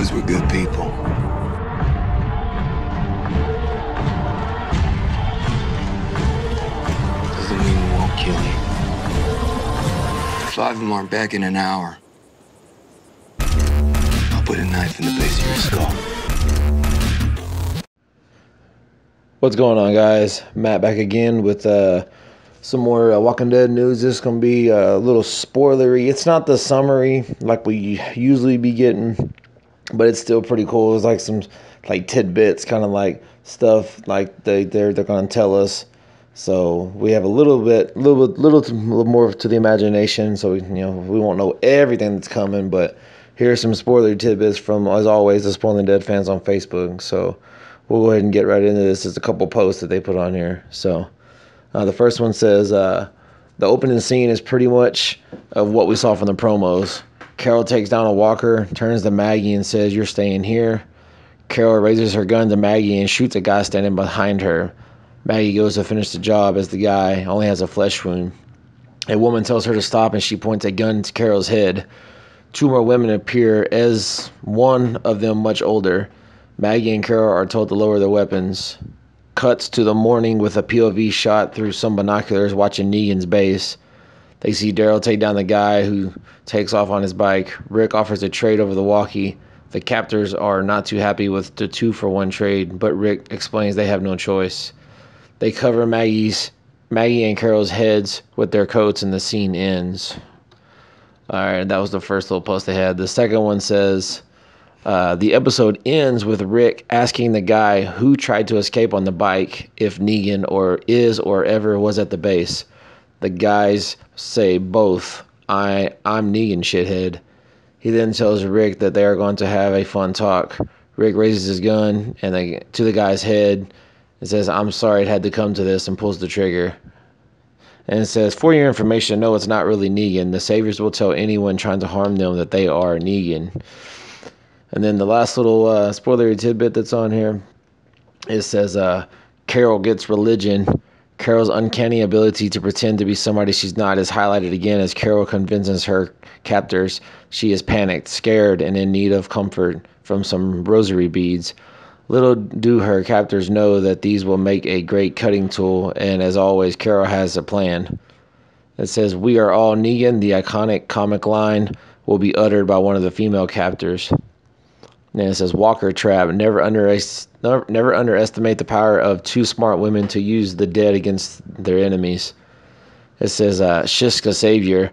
because we're good people. Doesn't mean we won't kill you. 5 of them aren't back in an hour. I'll put a knife in the base of your skull. What's going on, guys? Matt back again with some more Walking Dead news. This is going to be a little spoilery. It's not the summary like we usually be getting, but it's still pretty cool. It's like some tidbits, kind of like stuff like they're going to tell us. So we have a little more to the imagination. So we won't know everything that's coming, but here's some spoiler tidbits from, as always, the Spoiling Dead fans on Facebook. So we'll go ahead and get right into this. There's a couple posts that they put on here. So the first one says, the opening scene is pretty much of what we saw from the promos. Carol takes down a walker, turns to Maggie and says, "You're staying here." Carol raises her gun to Maggie and shoots a guy standing behind her. Maggie goes to finish the job as the guy only has a flesh wound. A woman tells her to stop and she points a gun to Carol's head. 2 more women appear, as one of them much older. Maggie and Carol are told to lower their weapons. Cuts to the morning with a POV shot through some binoculars watching Negan's base. They see Daryl take down the guy who takes off on his bike. Rick offers a trade over the walkie. The captors are not too happy with the 2-for-1 trade, but Rick explains they have no choice. They cover Maggie and Carol's heads with their coats and the scene ends. Alright, that was the first little post they had. The second one says, the episode ends with Rick asking the guy who tried to escape on the bike if Negan or ever was at the base. The guys say both. I'm Negan, shithead. He then tells Rick that they are going to have a fun talk. Rick raises his gun to the guy's head and says, "I'm sorry it had to come to this," and pulls the trigger. And it says, "For your information, no, it's not really Negan. The Saviors will tell anyone trying to harm them that they are Negan." And then the last little spoilery tidbit that's on here, it says, Carol gets religion. Carol's uncanny ability to pretend to be somebody she's not is highlighted again as Carol convinces her captors she is panicked, scared, and in need of comfort from some rosary beads. Little do her captors know that these will make a great cutting tool, and as always, Carol has a plan. It says, "We are all Negan." The iconic comic line will be uttered by one of the female captors. And it says, "Walker trap. Never underestimate the power of 2 smart women to use the dead against their enemies." It says, "Shiska Savior.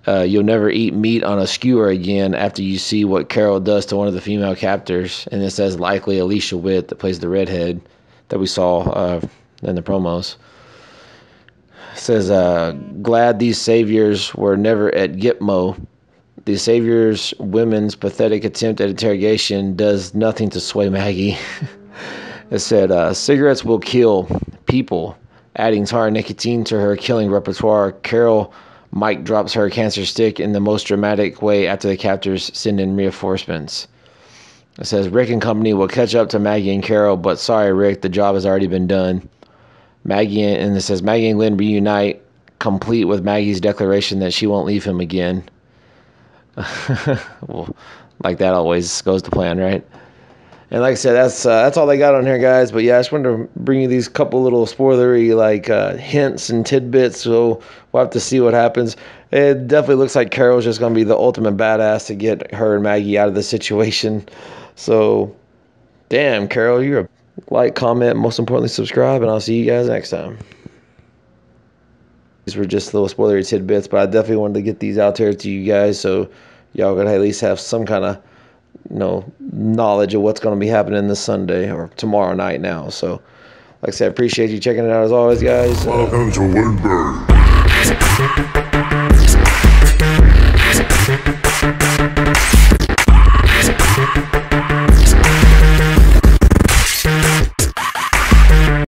You'll never eat meat on a skewer again after you see what Carol does to one of the female captors." And it says, "Likely Alicia Witt," that plays the redhead that we saw in the promos. It says, "Glad these saviors were never at Gitmo. The Savior's women's pathetic attempt at interrogation does nothing to sway Maggie." It said, "Cigarettes will kill people." Adding tar nicotine to her killing repertoire, Carol Mike drops her cancer stick in the most dramatic way after the captors send in reinforcements. It says, "Rick and company will catch up to Maggie and Carol, but sorry, Rick, the job has already been done." And it says, "Maggie and Glenn reunite, complete with Maggie's declaration that she won't leave him again." Well, like that always goes to plan, right? And like I said, that's all they got on here, guys. But yeah, I just wanted to bring you these couple little spoilery hints and tidbits. So we'll have to see what happens. It definitely looks like Carol's just gonna be the ultimate badass to get her and Maggie out of the situation. So, damn, Carol, you're a like, comment, most importantly, subscribe, and I'll see you guys next time. These were just little spoilery tidbits, but I definitely wanted to get these out there to you guys so y'all could at least have some kind of knowledge of what's going to be happening this Sunday or tomorrow night now. So, like I said, I appreciate you checking it out as always, guys. Welcome to Woodburn.